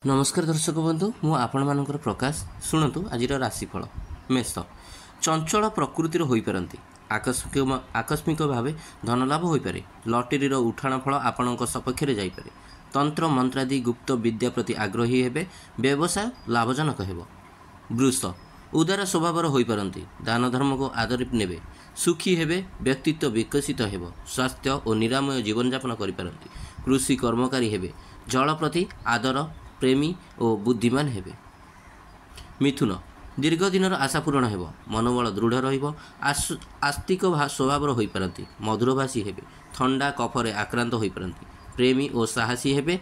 नमस्कार दर्शक बंधु मु आपण मानकर प्रकाश शुणु आज राशिफल मेष चंचल प्रकृतिर हो पारती आकस्मिक भाव धनलाभ हो पारे लटेरी उठाण फल आपण सपक्ष जापे तंत्र मंत्रादि गुप्त विद्या प्रति आग्रही हेबे व्यवसाय लाभजनक हेब वृष उदार स्वभाव हो पारती दान धर्म को आदर नेबे सुखी हेबे व्यक्तित्व विकसित हेब स्वास्थ्य और निरामय जीवन यापन करिपारती कृषि कर्मकारी हेबे जल प्रति आदर प्रेमी और बुद्धिमान हेबे मिथुन दीर्घ दिन आशा पूरण हेब मनोबल दृढ़ आस्तिक स्वभाव हो पारती मधुरभाषी हेबे थंडा कफरे आक्रांत हो पारती प्रेमी और साहसी हेबे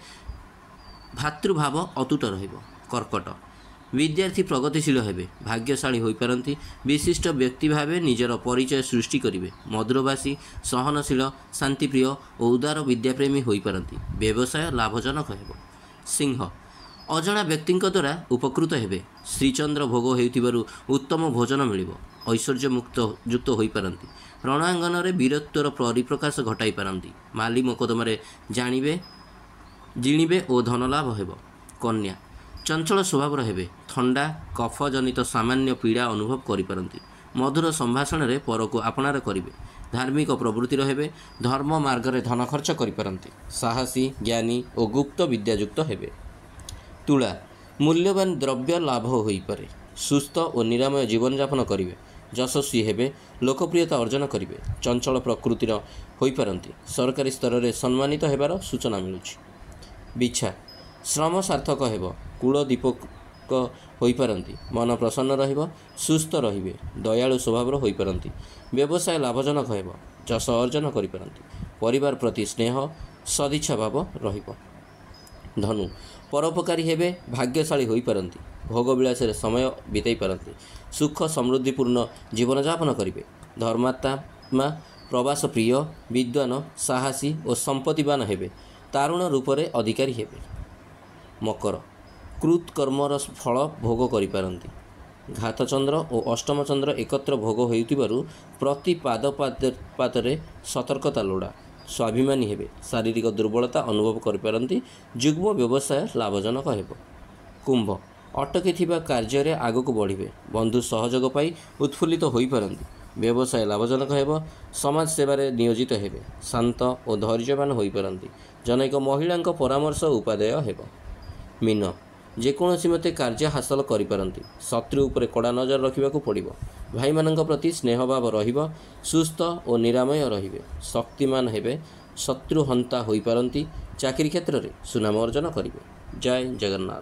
भातृभाव अतुट रहिब कर्कट विद्यार्थी प्रगतिशील हेबे भाग्यशाली हो पारती विशिष्ट व्यक्ति भावे निजर परिचय सृष्टि करिवे मधुरभाषी सहनशील शांतिप्रिय और उदार विद्याप्रेमी हो पारती व्यवसाय लाभजनक हेब सिंह अजणा व्यक्ति द्वारा उपकृत हेबे श्रीचंद्र भोग होइतिबारु उत्तम भोजन मिलिबो ऐश्वर्य मुक्त युक्त हो पारती रणांगन में वीरत्वर परिप्रकाश घटाई पारती माली मोकदमे जिणिबे और धनलाभ हेब कन्या चंचल स्वभाव हेबे थंडा कफ जनित सामान्य पीड़ा अनुभव करिपारती मधुर संभाषण में पर को आपणार करिवे धार्मिक प्रवृत्तिर हेबे धर्म मार्ग में धन खर्च करिपारती साहसी ज्ञानी और गुप्त विद्यायुक्त हेबे तुला मूल्यवान द्रव्य लाभ हो पारे सुस्थ और निरामय जीवन यापन करिवे यशस्वी हेबे लोकप्रियता अर्जन करिवे चंचल प्रकृतिर हो पारती सरकारी स्तर में सम्मानित हेबार सूचना मिलुछि बिछा श्रम सार्थक हेब कूल दीपक हो पारती मन प्रसन्न रहिब सुस्थ रहिबे दयालु स्वभाव हो पारती व्यवसाय लाभजनक हेब यश अर्जन करिपारती परिवार प्रति स्नेह सदिच्छा भाव रहिब धनु परोपकारी हेबे भाग्यशाली हो पारती भोगविलास समय बिताई पारती सुख समृद्धिपूर्ण जीवन यापन करिवे धर्मात्मा प्रवास प्रिय विद्वान साहसी और संपत्तिवान हेबे तारुण रूप से अधिकारी हेबे मकर कृतकर्मर फल भोग करिपारती घातचंद्र और अष्टम चंद्र एकत्र भोग होइतिबारु प्रति पादपातरे सतर्कता लोड़ा स्वाभिमानी हेबे शारीरिक दुर्बलता अनुभव करिपारती जुग्म व्यवसाय लाभजनक हेब कुंभ अटकी थिबा कार्य रे आगक बढ़िबे बंधु सहयोग पाई उत्फुल्लित हो पारती व्यवसाय लाभजनक हेब समाज सेवारे नियोजित हेबे शांत और धैर्यवान हो पारती जनैक महिला परामर्श उपादेय हेब मीन जेकोसी मते कार्य हासिल करिपारती शत्रु उपरे कड़ा नजर रखिबाकू पड़िबो भाई मानक प्रति स्नेहभाव रहिबो सुस्थ और निरामय रहिबे शक्तिमान हेबे शत्रु हंता होई पारती चाकरी क्षेत्र में सुनाम अर्जन करिवे जय जगन्नाथ।